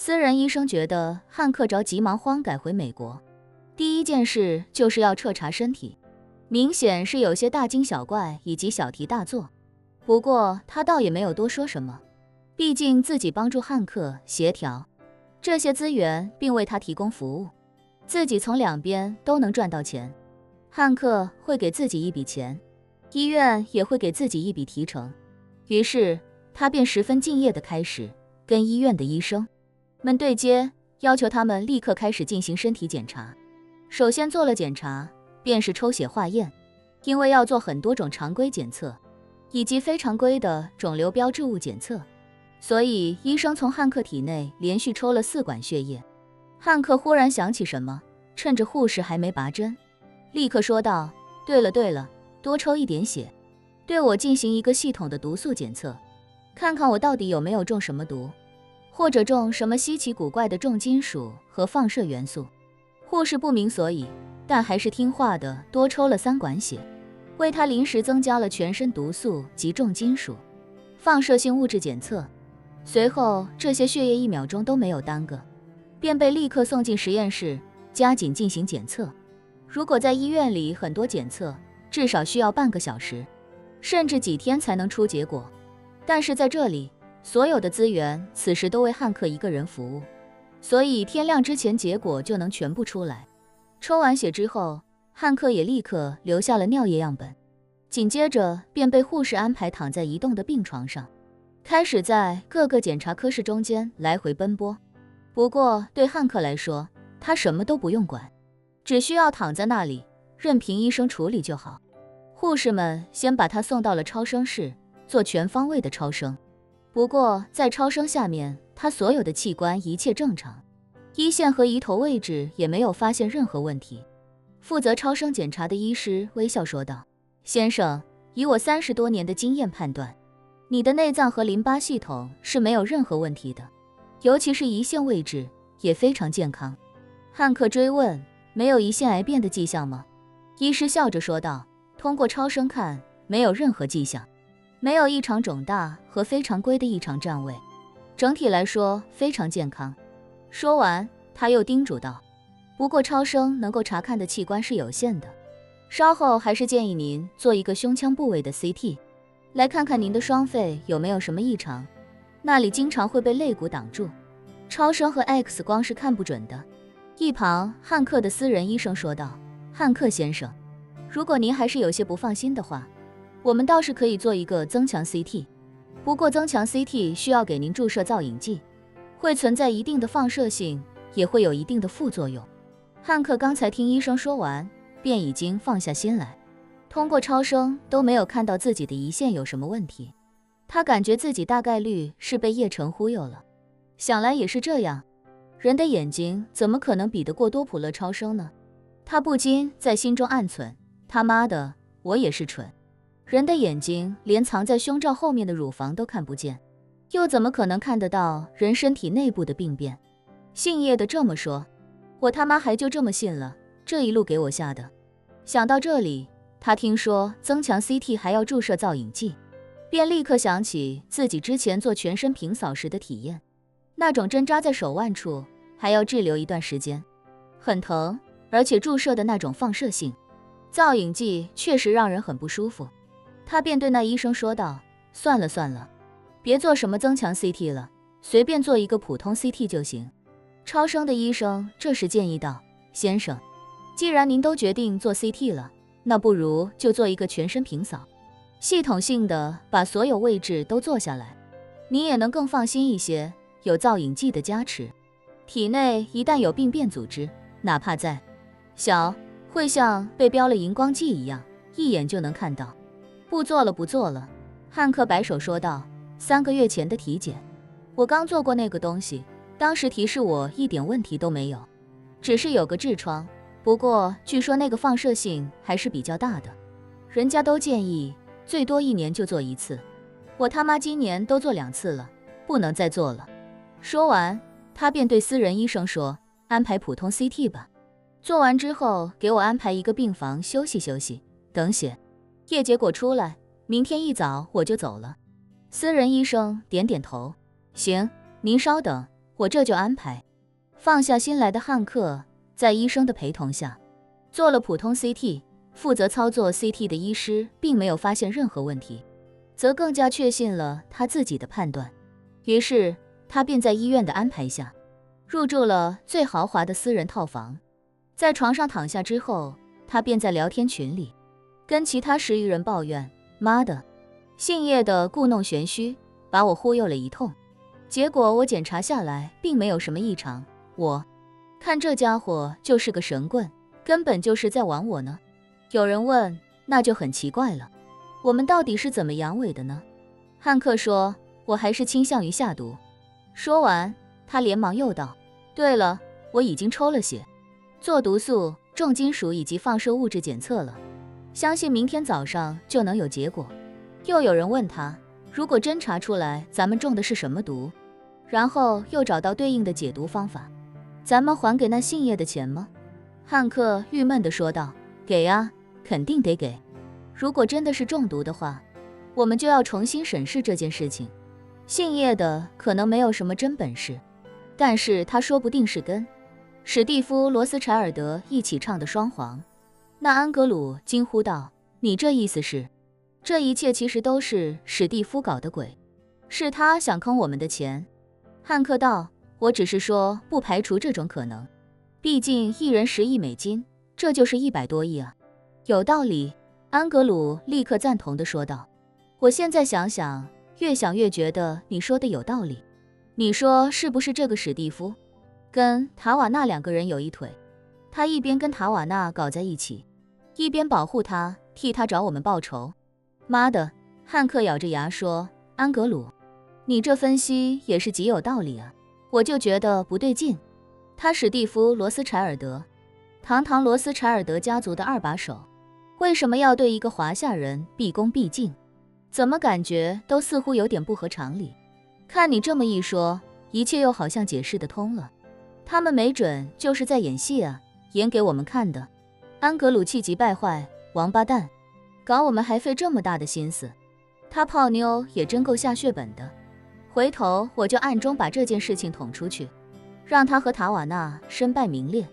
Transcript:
私人医生觉得汉克着急忙慌改回美国，第一件事就是要彻查身体，明显是有些大惊小怪以及小题大做。不过他倒也没有多说什么，毕竟自己帮助汉克协调这些资源并为他提供服务，自己从两边都能赚到钱。汉克会给自己一笔钱，医院也会给自己一笔提成。于是他便十分敬业地开始跟医院的医生们对接，要求他们立刻开始进行身体检查。首先做了检查，便是抽血化验，因为要做很多种常规检测以及非常规的肿瘤标志物检测，所以医生从汉克体内连续抽了4管血液。汉克忽然想起什么，趁着护士还没拔针，立刻说道：对了，多抽一点血，对我进行一个系统的毒素检测，看看我到底有没有中什么毒，或者中什么稀奇古怪的重金属和放射元素。护士不明所以，但还是听话的多抽了3管血，为他临时增加了全身毒素及重金属、放射性物质检测。随后这些血液1秒钟都没有耽搁，便被立刻送进实验室，加紧进行检测。如果在医院里，很多检测至少需要半个小时，甚至几天才能出结果，但是在这里，所有的资源此时都为汉克一个人服务，所以天亮之前结果就能全部出来。抽完血之后，汉克也立刻留下了尿液样本，紧接着便被护士安排躺在移动的病床上，开始在各个检查科室中间来回奔波。不过对汉克来说，他什么都不用管，只需要躺在那里，任凭医生处理就好。护士们先把他送到了超声室，做全方位的超声。不过在超声下面，他所有的器官一切正常，胰腺和胰头位置也没有发现任何问题。负责超声检查的医师微笑说道：先生，以我30多年的经验判断，你的内脏和淋巴系统是没有任何问题的，尤其是胰腺位置也非常健康。汉克追问：没有胰腺癌变的迹象吗？医师笑着说道：通过超声看，没有任何迹象，没有异常肿大和非常规的异常占位，整体来说非常健康。说完，他又叮嘱道：不过超声能够查看的器官是有限的，稍后还是建议您做一个胸腔部位的 CT， 来看看您的双肺有没有什么异常，那里经常会被肋骨挡住，超声和 X 光是看不准的。一旁汉克的私人医生说道：汉克先生，如果您还是有些不放心的话，我们倒是可以做一个增强 CT， 不过增强 CT 需要给您注射造影剂，会存在一定的放射性，也会有一定的副作用。汉克刚才听医生说完，便已经放下心来，通过超声都没有看到自己的胰腺有什么问题，他感觉自己大概率是被叶城忽悠了。想来也是这样，人的眼睛怎么可能比得过多普勒超声呢？他不禁在心中暗忖：他妈的，我也是蠢，人的眼睛连藏在胸罩后面的乳房都看不见，又怎么可能看得到人身体内部的病变？姓叶的这么说，我他妈还就这么信了，这一路给我吓的。想到这里，他听说增强 CT 还要注射造影剂，便立刻想起自己之前做全身平扫时的体验，那种针扎在手腕处，还要滞留一段时间，很疼，而且注射的那种放射性造影剂确实让人很不舒服。他便对那医生说道：算了，别做什么增强 CT 了，随便做一个普通 CT 就行。超声的医生这时建议道：先生，既然您都决定做 CT 了，那不如就做一个全身平扫，系统性的把所有位置都做下来，你也能更放心一些。有造影剂的加持，体内一旦有病变组织，哪怕再小，会像被标了荧光剂一样，一眼就能看到。不做了，汉克摆手说道：3个月前的体检，我刚做过那个东西，当时提示我一点问题都没有，只是有个痔疮，不过据说那个放射性还是比较大的，人家都建议最多1年就做1次，我他妈今年都做2次了，不能再做了。说完，他便对私人医生说：安排普通 CT 吧，做完之后给我安排一个病房休息休息，等血液结果出来，明天一早我就走了。私人医生点点头：行，您稍等，我这就安排。放下新来的汉克，在医生的陪同下，做了普通 CT。负责操作 CT 的医师并没有发现任何问题，则更加确信了他自己的判断。于是他便在医院的安排下，入住了最豪华的私人套房。在床上躺下之后，他便在聊天群里跟其他10余人抱怨，妈的，姓叶的故弄玄虚，把我忽悠了一通。结果我检查下来并没有什么异常，我看这家伙就是个神棍，根本就是在玩我呢。有人问，那就很奇怪了，我们到底是怎么阳痿的呢？汉克说，我还是倾向于下毒。说完，他连忙又道，对了，我已经抽了血，做毒素、重金属以及放射物质检测了，相信明天早上就能有结果。又有人问他，如果真查出来咱们中的是什么毒，然后又找到对应的解毒方法，咱们还给那姓叶的钱吗？汉克郁闷地说道，给啊，肯定得给。如果真的是中毒的话，我们就要重新审视这件事情。姓叶的可能没有什么真本事，但是他说不定是跟史蒂夫·罗斯柴尔德一起唱的双簧。那安格鲁惊呼道，你这意思是，这一切其实都是史蒂夫搞的鬼，是他想坑我们的钱？汉克道，我只是说不排除这种可能，毕竟一人10亿美金，这就是100多亿啊。有道理，安格鲁立刻赞同地说道，我现在想想，越想越觉得你说的有道理。你说是不是这个史蒂夫跟塔瓦纳2个人有一腿？他一边跟塔瓦纳搞在一起，一边保护他，替他找我们报仇。妈的，汉克咬着牙说，安格鲁，你这分析也是极有道理啊，我就觉得不对劲。他史蒂夫·罗斯柴尔德，堂堂罗斯柴尔德家族的2把手，为什么要对一个华夏人毕恭毕敬？怎么感觉都似乎有点不合常理？看你这么一说，一切又好像解释得通了。他们没准就是在演戏啊，演给我们看的。安格鲁气急败坏，王八蛋，搞我们还费这么大的心思，他泡妞也真够下血本的。回头我就暗中把这件事情捅出去，让他和塔瓦纳身败名裂。